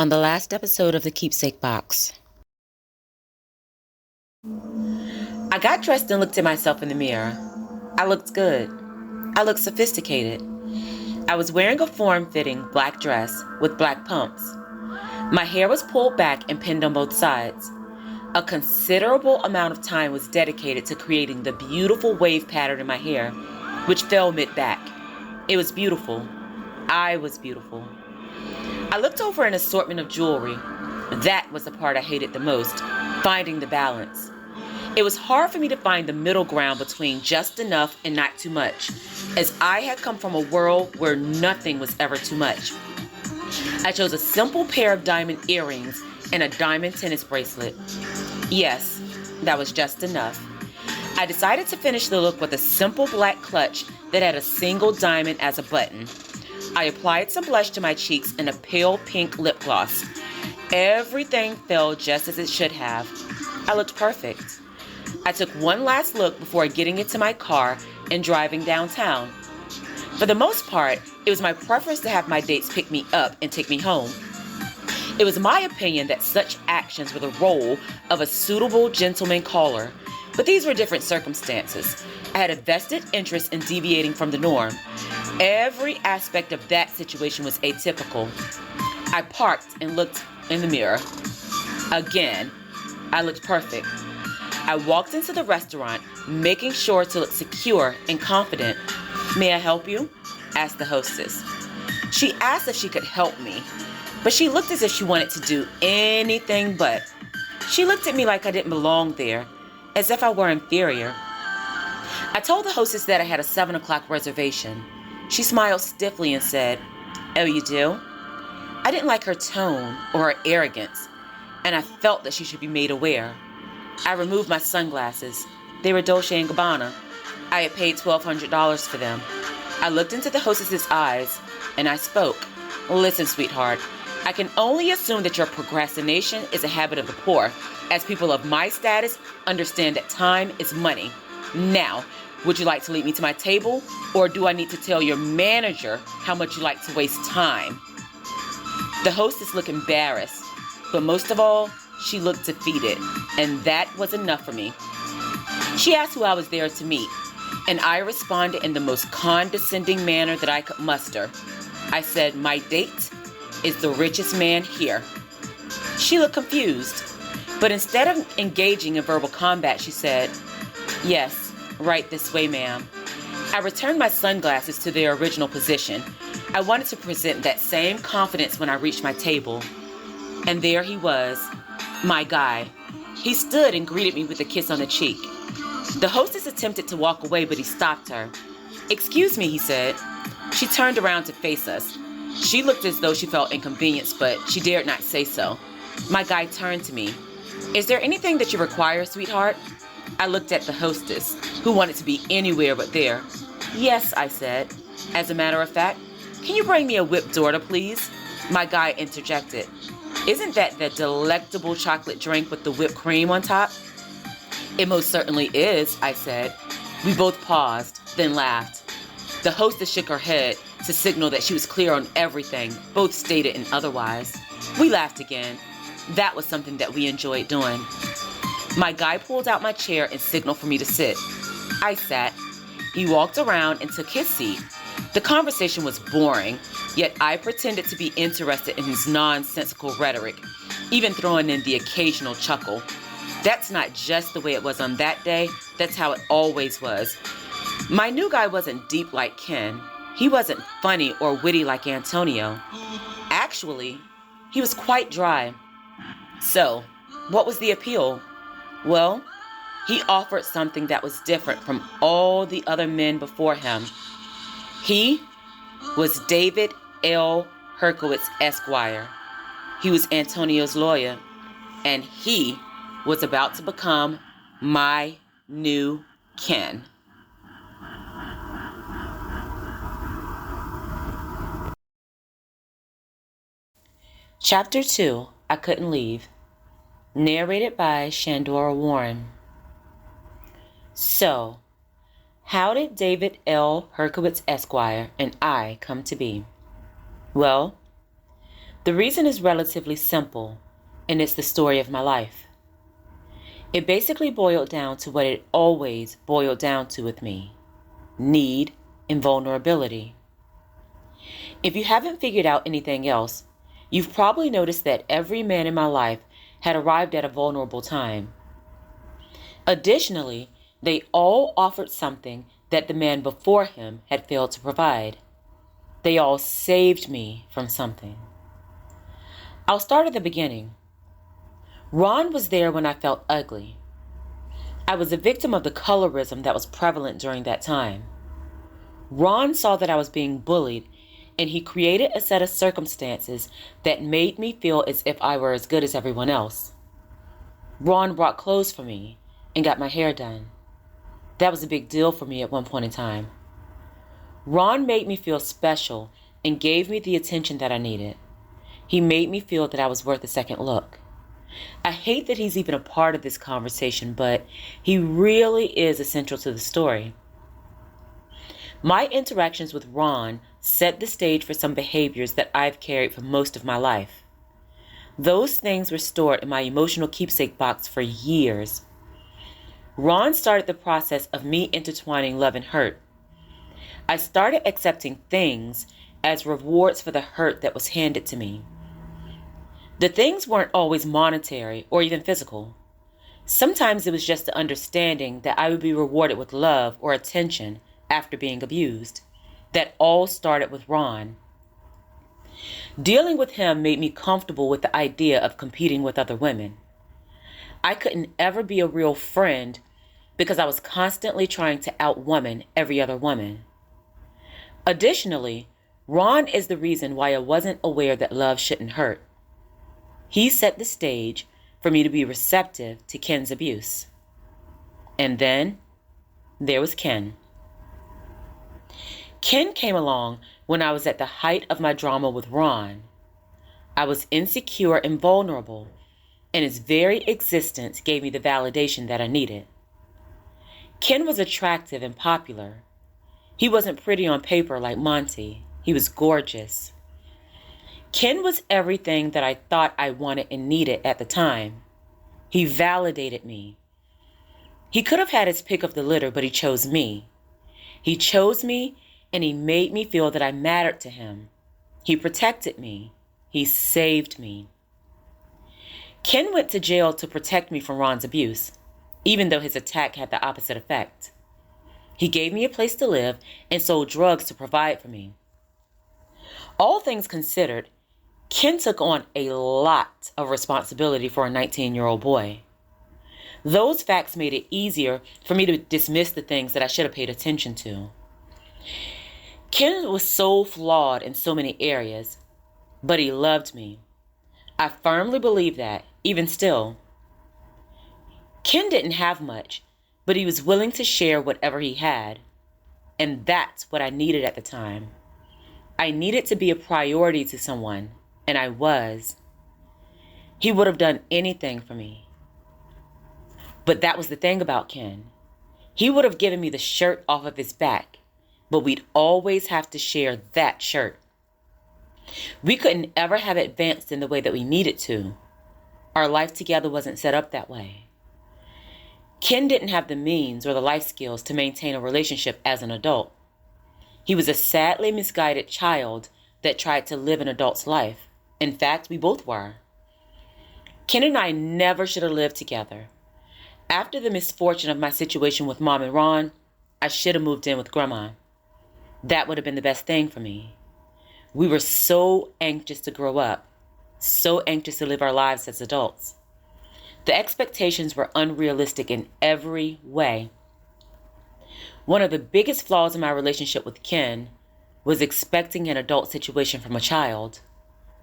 On the last episode of the Keepsake box, I got dressed and looked at myself in the mirror. I looked good. I looked sophisticated. I was wearing a form-fitting black dress with black pumps. My hair was pulled back and pinned on both sides. A considerable amount of time was dedicated to creating the beautiful wave pattern in my hair, which fell mid-back. It was beautiful. I was beautiful. I looked over an assortment of jewelry. That was the part I hated the most, finding the balance. It was hard for me to find the middle ground between just enough and not too much, as I had come from a world where nothing was ever too much. I chose a simple pair of diamond earrings and a diamond tennis bracelet. Yes, that was just enough. I decided to finish the look with a simple black clutch that had a single diamond as a button. I applied some blush to my cheeks and a pale pink lip gloss. Everything fell just as it should have. I looked perfect. I took one last look before getting into my car and driving downtown. For the most part, it was my preference to have my dates pick me up and take me home. It was my opinion that such actions were the role of a suitable gentleman caller, but these were different circumstances. I had a vested interest in deviating from the norm. Every aspect of that situation was atypical. I parked and looked in the mirror. Again, I looked perfect. I walked into the restaurant, making sure to look secure and confident. "May I help you?" asked the hostess. She asked if she could help me, but she looked as if she wanted to do anything but. She looked at me like I didn't belong there, as if I were inferior. I told the hostess that I had a 7 o'clock reservation. She smiled stiffly and said, "Oh, you do?" I didn't like her tone or her arrogance, and I felt that she should be made aware. I removed my sunglasses. They were Dolce & Gabbana. I had paid $1,200 for them. I looked into the hostess's eyes, and I spoke. "Listen, sweetheart, I can only assume that your procrastination is a habit of the poor, as people of my status understand that time is money. Now, would you like to lead me to my table, or do I need to tell your manager how much you like to waste time?" The hostess looked embarrassed, but most of all, she looked defeated, and that was enough for me. She asked who I was there to meet, and I responded in the most condescending manner that I could muster. I said, "My date is the richest man here." She looked confused, but instead of engaging in verbal combat, she said, "Yes, right this way, ma'am." I returned my sunglasses to their original position. I wanted to present that same confidence when I reached my table. And there he was, my guy. He stood and greeted me with a kiss on the cheek. The hostess attempted to walk away, but he stopped her. "Excuse me," he said. She turned around to face us. She looked as though she felt inconvenienced, but she dared not say so. My guy turned to me. "Is there anything that you require, sweetheart?" I looked at the hostess, who wanted to be anywhere but there. "Yes," I said. "As a matter of fact, can you bring me a whipped Dorta, please?" My guy interjected. "Isn't that the delectable chocolate drink with the whipped cream on top?" "It most certainly is," I said. We both paused, then laughed. The hostess shook her head to signal that she was clear on everything, both stated and otherwise. We laughed again. That was something that we enjoyed doing. My guy pulled out my chair and signaled for me to sit. I sat. He walked around and took his seat. The conversation was boring, yet I pretended to be interested in his nonsensical rhetoric, even throwing in the occasional chuckle. That's not just the way it was on that day, that's how it always was. My new guy wasn't deep like Ken. He wasn't funny or witty like Antonio. Actually, he was quite dry. So, what was the appeal? Well, he offered something that was different from all the other men before him. He was David L. Herkowitz, Esquire. He was Antonio's lawyer, and he was about to become my new Ken. Chapter 2, I Couldn't Leave. Narrated by Shandora Warren. So, how did David L. Herkowitz, Esquire, and I come to be? Well, The reason is relatively simple, and it's the story of my life. It basically boiled down to what it always boiled down to with me: need and vulnerability. If you haven't figured out anything else, you've probably noticed that every man in my life had arrived at a vulnerable time. Additionally, they all offered something that the man before him had failed to provide. They all saved me from something. I'll start at the beginning. Ron was there when I felt ugly. I was a victim of the colorism that was prevalent during that time. Ron saw that I was being bullied, and he created a set of circumstances that made me feel as if I were as good as everyone else. Ron brought clothes for me and got my hair done. That was a big deal for me at one point in time. Ron made me feel special and gave me the attention that I needed. He made me feel that I was worth a second look. I hate that he's even a part of this conversation, but he really is essential to the story. My interactions with Ron set the stage for some behaviors that I've carried for most of my life. Those things were stored in my emotional keepsake box for years. Ron started the process of me intertwining love and hurt. I started accepting things as rewards for the hurt that was handed to me. The things weren't always monetary or even physical. Sometimes it was just the understanding that I would be rewarded with love or attention after being abused. That all started with Ron. Dealing with him made me comfortable with the idea of competing with other women. I couldn't ever be a real friend because I was constantly trying to outwoman every other woman. Additionally, Ron is the reason why I wasn't aware that love shouldn't hurt. He set the stage for me to be receptive to Ken's abuse. And then there was Ken. Ken came along when I was at the height of my drama with Ron. I was insecure and vulnerable, and his very existence gave me the validation that I needed. Ken was attractive and popular. He wasn't pretty on paper like Monty. He was gorgeous. Ken was everything that I thought I wanted and needed at the time. He validated me. He could have had his pick of the litter, but he chose me. He chose me, and he made me feel that I mattered to him. He protected me. He saved me. Ken went to jail to protect me from Ron's abuse, even though his attack had the opposite effect. He gave me a place to live and sold drugs to provide for me. All things considered, Ken took on a lot of responsibility for a 19-year-old boy. Those facts made it easier for me to dismiss the things that I should have paid attention to. Ken was so flawed in so many areas, but he loved me. I firmly believe that, even still. Ken didn't have much, but he was willing to share whatever he had. And that's what I needed at the time. I needed to be a priority to someone, and I was. He would have done anything for me. But that was the thing about Ken. He would have given me the shirt off of his back, but we'd always have to share that shirt. We couldn't ever have advanced in the way that we needed to. Our life together wasn't set up that way. Ken didn't have the means or the life skills to maintain a relationship as an adult. He was a sadly misguided child that tried to live an adult's life. In fact, we both were. Ken and I never should have lived together. After the misfortune of my situation with Mom and Ron, I should have moved in with Grandma. That would have been the best thing for me. We were so anxious to grow up, so anxious to live our lives as adults. The expectations were unrealistic in every way. One of the biggest flaws in my relationship with Ken was expecting an adult situation from a child.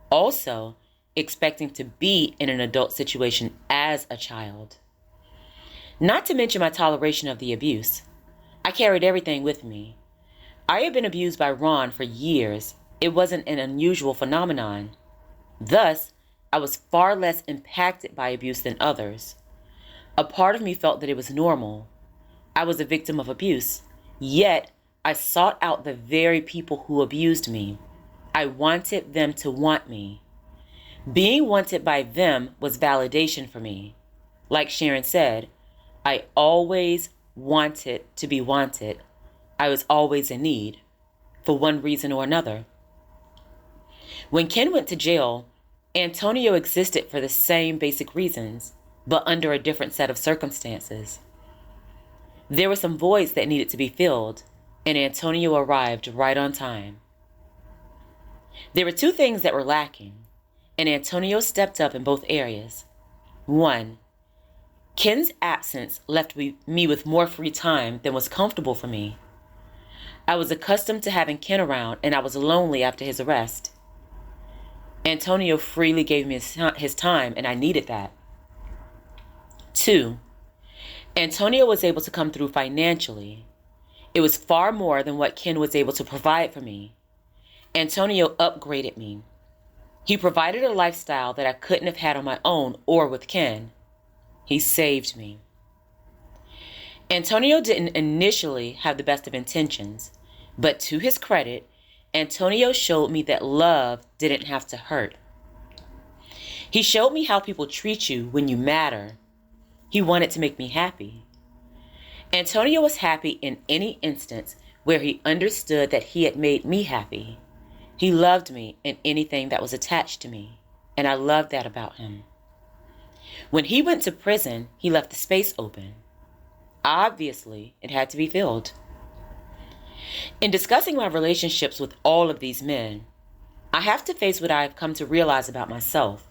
Also, expecting to be in an adult situation as a child. Not to mention my toleration of the abuse. I carried everything with me. I had been abused by Ron for years. It wasn't an unusual phenomenon. Thus, I was far less impacted by abuse than others. A part of me felt that it was normal. I was a victim of abuse, yet I sought out the very people who abused me. I wanted them to want me. Being wanted by them was validation for me. Like Sharon said, I always wanted to be wanted. I was always in need, for one reason or another. When Ken went to jail, Antonio existed for the same basic reasons, but under a different set of circumstances. There were some voids that needed to be filled, and Antonio arrived right on time. There were two things that were lacking, and Antonio stepped up in both areas. One, Ken's absence left me with more free time than was comfortable for me. I was accustomed to having Ken around, and I was lonely after his arrest. Antonio freely gave me his time, and I needed that. Two, Antonio was able to come through financially. It was far more than what Ken was able to provide for me. Antonio upgraded me. He provided a lifestyle that I couldn't have had on my own or with Ken. He saved me. Antonio didn't initially have the best of intentions, but to his credit, Antonio showed me that love didn't have to hurt. He showed me how people treat you when you matter. He wanted to make me happy. Antonio was happy in any instance where he understood that he had made me happy. He loved me in anything that was attached to me, and I loved that about him. When he went to prison, he left the space open. Obviously, it had to be filled. In discussing my relationships with all of these men, I have to face what I have come to realize about myself.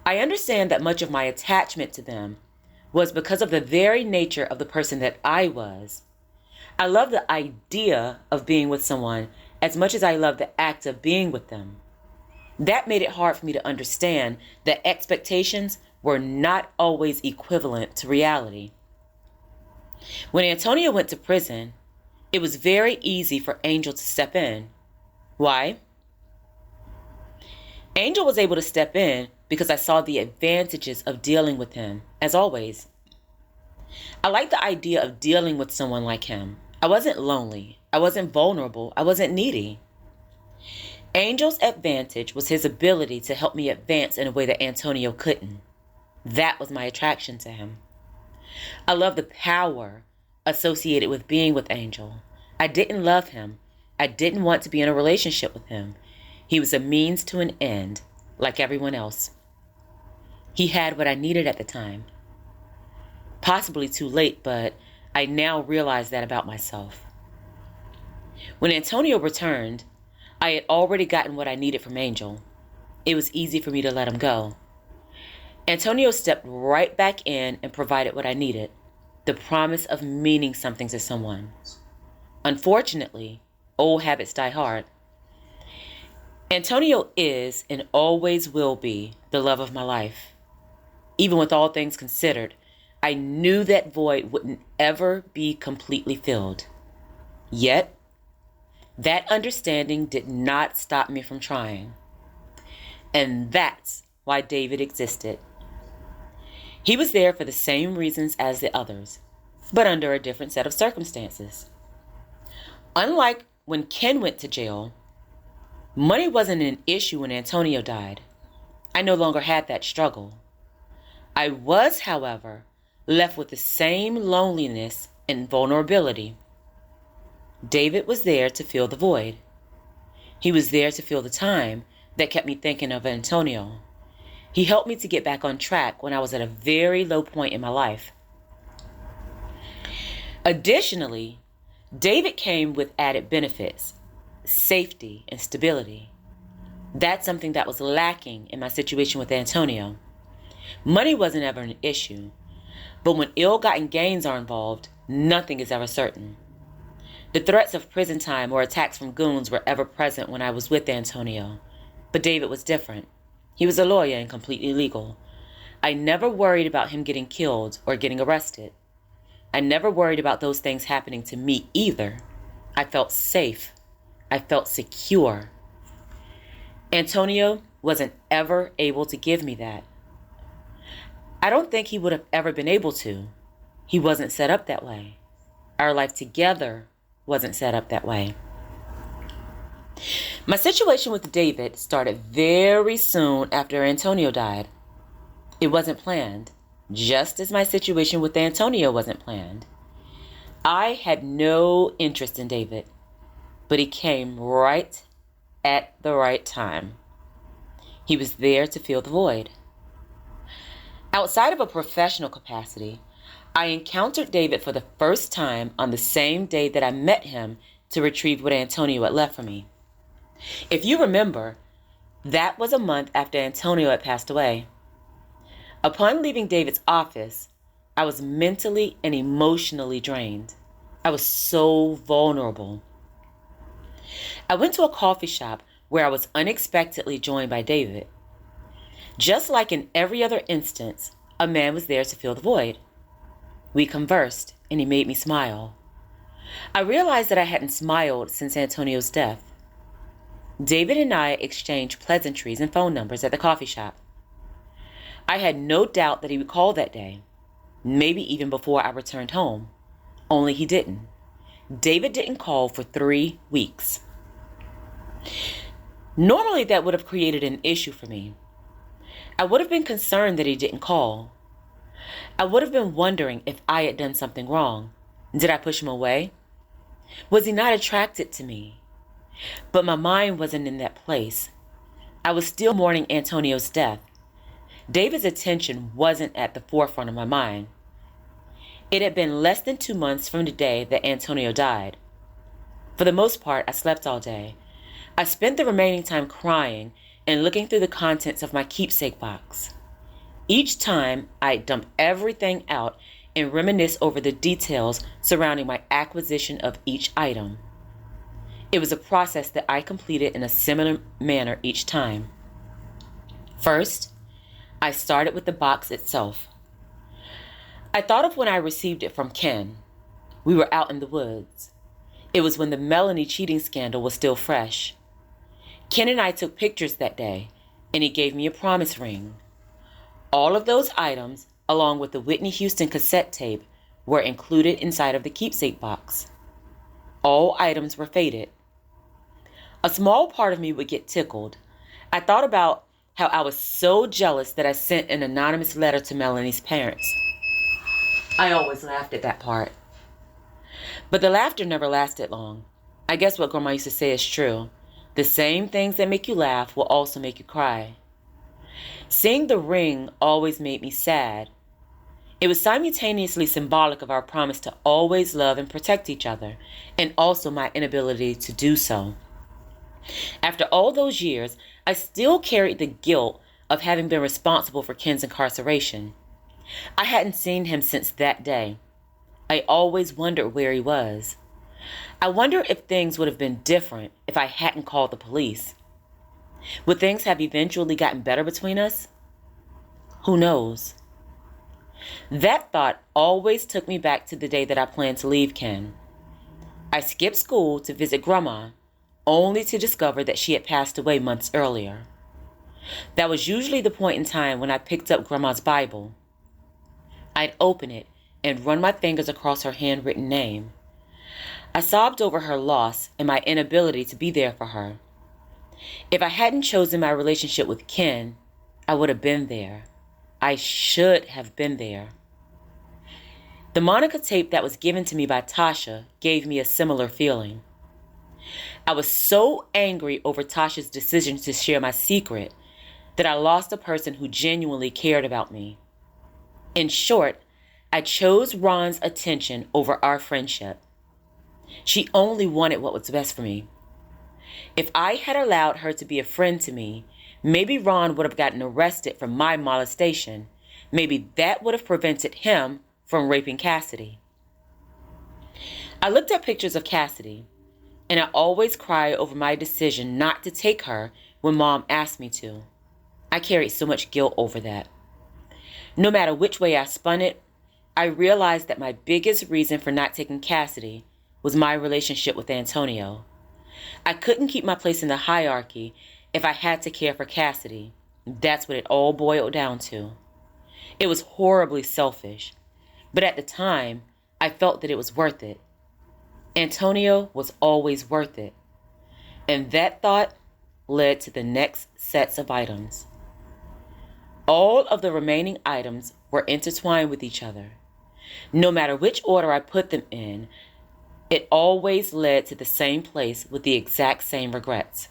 I understand that much of my attachment to them was because of the very nature of the person that I was. I love the idea of being with someone as much as I love the act of being with them. That made it hard for me to understand that expectations were not always equivalent to reality. When Antonio went to prison, it was very easy for Angel to step in. Why? Angel was able to step in because I saw the advantages of dealing with him, as always. I liked the idea of dealing with someone like him. I wasn't lonely. I wasn't vulnerable. I wasn't needy. Angel's advantage was his ability to help me advance in a way that Antonio couldn't. That was my attraction to him. I love the power associated with being with Angel. I didn't love him. I didn't want to be in a relationship with him. He was a means to an end, like everyone else. He had what I needed at the time. Possibly too late, but I now realize that about myself. When Antonio returned, I had already gotten what I needed from Angel. It was easy for me to let him go. Antonio stepped right back in and provided what I needed, the promise of meaning something to someone. Unfortunately, old habits die hard. Antonio is and always will be the love of my life. Even with all things considered, I knew that void wouldn't ever be completely filled. Yet, that understanding did not stop me from trying. And that's why David existed. He was there for the same reasons as the others, but under a different set of circumstances. Unlike when Ken went to jail, money wasn't an issue when Antonio died. I no longer had that struggle. I was, however, left with the same loneliness and vulnerability. David was there to fill the void. He was there to fill the time that kept me thinking of Antonio. He helped me to get back on track when I was at a very low point in my life. Additionally, David came with added benefits, safety, and stability. That's something that was lacking in my situation with Antonio. Money wasn't ever an issue, but when ill-gotten gains are involved, nothing is ever certain. The threats of prison time or attacks from goons were ever present when I was with Antonio, but David was different. He was a lawyer and completely legal. I never worried about him getting killed or getting arrested. I never worried about those things happening to me either. I felt safe. I felt secure. Antonio wasn't ever able to give me that. I don't think he would have ever been able to. He wasn't set up that way. Our life together wasn't set up that way. My situation with David started very soon after Antonio died. It wasn't planned, just as my situation with Antonio wasn't planned. I had no interest in David, but he came right at the right time. He was there to fill the void. Outside of a professional capacity, I encountered David for the first time on the same day that I met him to retrieve what Antonio had left for me. If you remember, that was a month after Antonio had passed away. Upon leaving David's office, I was mentally and emotionally drained. I was so vulnerable. I went to a coffee shop where I was unexpectedly joined by David. Just like in every other instance, a man was there to fill the void. We conversed, and he made me smile. I realized that I hadn't smiled since Antonio's death. David and I exchanged pleasantries and phone numbers at the coffee shop. I had no doubt that he would call that day, maybe even before I returned home, only he didn't. David didn't call for 3 weeks. Normally, that would have created an issue for me. I would have been concerned that he didn't call. I would have been wondering if I had done something wrong. Did I push him away? Was he not attracted to me? But my mind wasn't in that place. I was still mourning Antonio's death. David's attention wasn't at the forefront of my mind. It had been less than 2 months from the day that Antonio died. For the most part, I slept all day. I spent the remaining time crying and looking through the contents of my keepsake box. Each time, I'd dump everything out and reminisce over the details surrounding my acquisition of each item. It was a process that I completed in a similar manner each time. First, I started with the box itself. I thought of when I received it from Ken. We were out in the woods. It was when the Melanie cheating scandal was still fresh. Ken and I took pictures that day, and he gave me a promise ring. All of those items, along with the Whitney Houston cassette tape, were included inside of the keepsake box. All items were faded. A small part of me would get tickled. I thought about how I was so jealous that I sent an anonymous letter to Melanie's parents. I always laughed at that part. But the laughter never lasted long. I guess what Grandma used to say is true. The same things that make you laugh will also make you cry. Seeing the ring always made me sad. It was simultaneously symbolic of our promise to always love and protect each other, and also my inability to do so. After all those years, I still carried the guilt of having been responsible for Ken's incarceration. I hadn't seen him since that day. I always wondered where he was. I wonder if things would have been different if I hadn't called the police. Would things have eventually gotten better between us? Who knows? That thought always took me back to the day that I planned to leave Ken. I skipped school to visit Grandma, only to discover that she had passed away months earlier. That was usually the point in time when I picked up Grandma's Bible. I'd open it and run my fingers across her handwritten name. I sobbed over her loss and my inability to be there for her. If I hadn't chosen my relationship with Ken, I would have been there. I should have been there. The Monica tape that was given to me by Tasha gave me a similar feeling. I was so angry over Tasha's decision to share my secret that I lost a person who genuinely cared about me. In short, I chose Ron's attention over our friendship. She only wanted what was best for me. If I had allowed her to be a friend to me, maybe Ron would have gotten arrested for my molestation. Maybe that would have prevented him from raping Cassidy. I looked at pictures of Cassidy, and I always cry over my decision not to take her when Mom asked me to. I carried so much guilt over that. No matter which way I spun it, I realized that my biggest reason for not taking Cassidy was my relationship with Antonio. I couldn't keep my place in the hierarchy if I had to care for Cassidy. That's what it all boiled down to. It was horribly selfish, but at the time, I felt that it was worth it. Antonio was always worth it. And that thought led to the next sets of items. All of the remaining items were intertwined with each other. No matter which order I put them in, it always led to the same place with the exact same regrets.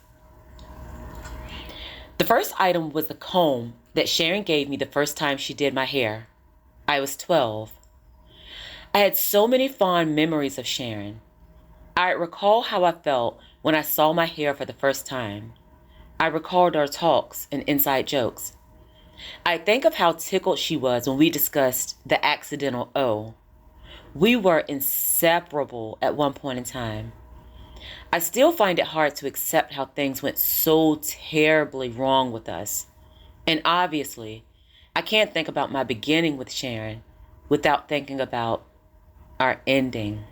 The first item was the comb that Sharon gave me the first time she did my hair. I was 12. I had so many fond memories of Sharon. I recall how I felt when I saw my hair for the first time. I recalled our talks and inside jokes. I think of how tickled she was when we discussed the accidental O. We were inseparable at one point in time. I still find it hard to accept how things went so terribly wrong with us. And obviously, I can't think about my beginning with Sharon without thinking about our ending.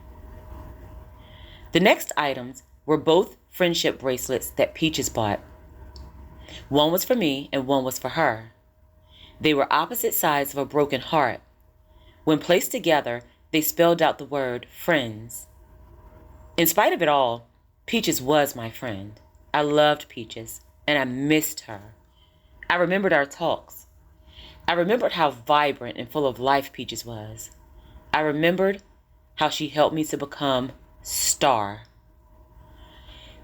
The next items were both friendship bracelets that Peaches bought. One was for me and one was for her. They were opposite sides of a broken heart. When placed together, they spelled out the word friends. In spite of it all, Peaches was my friend. I loved Peaches, and I missed her. I remembered our talks. I remembered how vibrant and full of life Peaches was. I remembered how she helped me to become Star.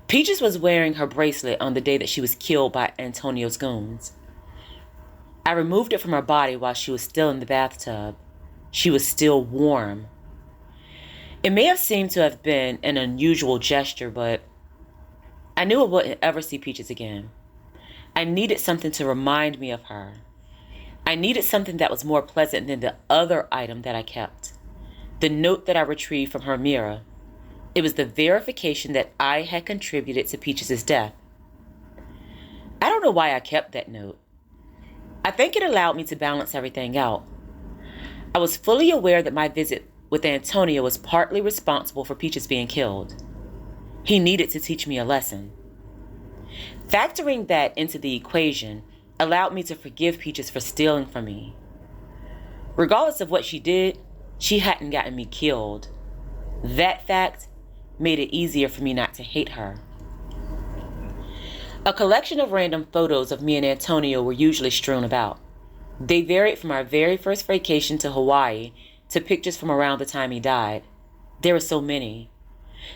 Peaches was wearing her bracelet on the day that she was killed by Antonio's goons. I removed it from her body while she was still in the bathtub. She was still warm. It may have seemed to have been an unusual gesture, but I knew I wouldn't ever see Peaches again. I needed something to remind me of her. I needed something that was more pleasant than the other item that I kept. The note that I retrieved from her mirror. It was the verification that I had contributed to Peaches' death. I don't know why I kept that note. I think it allowed me to balance everything out. I was fully aware that my visit with Antonio was partly responsible for Peaches being killed. He needed to teach me a lesson. Factoring that into the equation allowed me to forgive Peaches for stealing from me. Regardless of what she did, she hadn't gotten me killed. That fact made it easier for me not to hate her. A collection of random photos of me and Antonio were usually strewn about. They varied from our very first vacation to Hawaii to pictures from around the time he died. There were so many.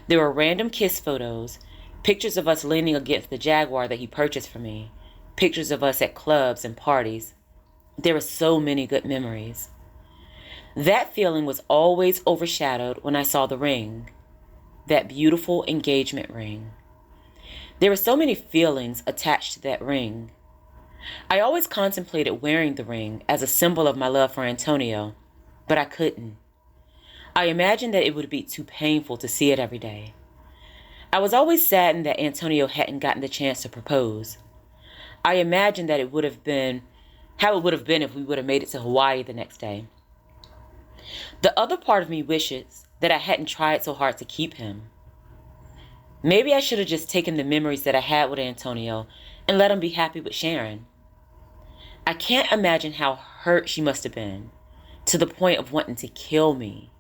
There were random kiss photos, pictures of us leaning against the Jaguar that he purchased for me, pictures of us at clubs and parties. There were so many good memories. That feeling was always overshadowed when I saw the ring, that beautiful engagement ring. There were so many feelings attached to that ring. I always contemplated wearing the ring as a symbol of my love for Antonio, but I couldn't. I imagined that it would be too painful to see it every day. I was always saddened that Antonio hadn't gotten the chance to propose. I imagined that it would have been how it would have been if we would have made it to Hawaii the next day. The other part of me wishes that I hadn't tried so hard to keep him. Maybe I should have just taken the memories that I had with Antonio and let him be happy with Sharon. I can't imagine how hurt she must have been, to the point of wanting to kill me.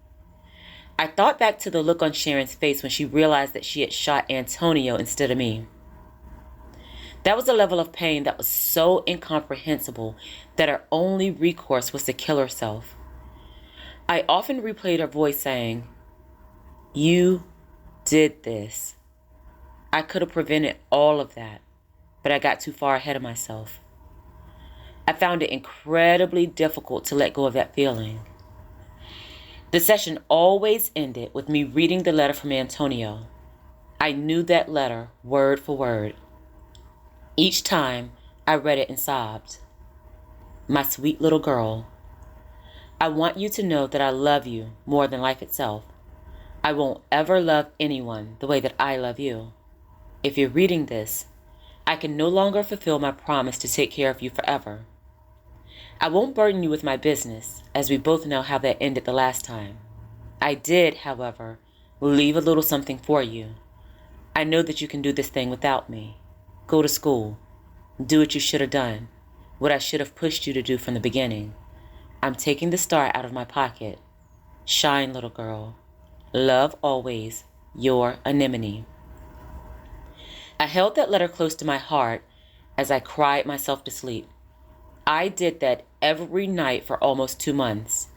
I thought back to the look on Sharon's face when she realized that she had shot Antonio instead of me. That was a level of pain that was so incomprehensible that her only recourse was to kill herself. I often replayed her voice saying, "You did this." I could have prevented all of that, but I got too far ahead of myself. I found it incredibly difficult to let go of that feeling. The session always ended with me reading the letter from Antonio. I knew that letter word for word. Each time I read it and sobbed. "My sweet little girl, I want you to know that I love you more than life itself. I won't ever love anyone the way that I love you. If you're reading this, I can no longer fulfill my promise to take care of you forever. I won't burden you with my business, as we both know how that ended the last time. I did, however, leave a little something for you. I know that you can do this thing without me. Go to school. Do what you should have done, what I should have pushed you to do from the beginning. I'm taking the star out of my pocket. Shine, little girl. Love always, your Anemone." I held that letter close to my heart as I cried myself to sleep. I did that every night for almost 2 months.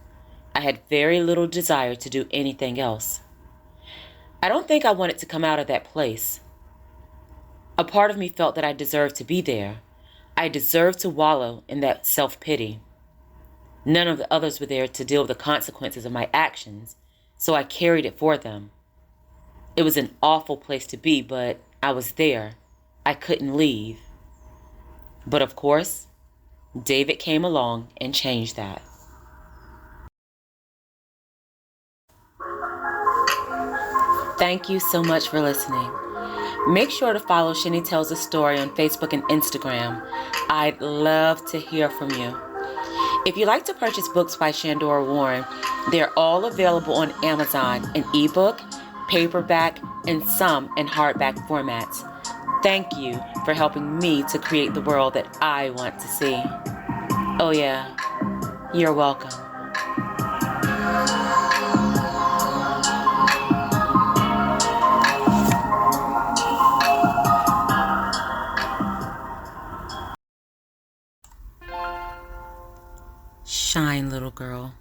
I had very little desire to do anything else. I don't think I wanted to come out of that place. A part of me felt that I deserved to be there. I deserved to wallow in that self-pity. None of the others were there to deal with the consequences of my actions, so I carried it for them. It was an awful place to be, but I was there. I couldn't leave. But of course, David came along and changed that. Thank you so much for listening. Make sure to follow Shinny Tells a Story on Facebook and Instagram. I'd love to hear from you. If you'd like to purchase books by Shandora Warren, they're all available on Amazon in ebook, paperback, and some in hardback formats. Thank you for helping me to create the world that I want to see. Oh yeah, you're welcome. Shine, little girl.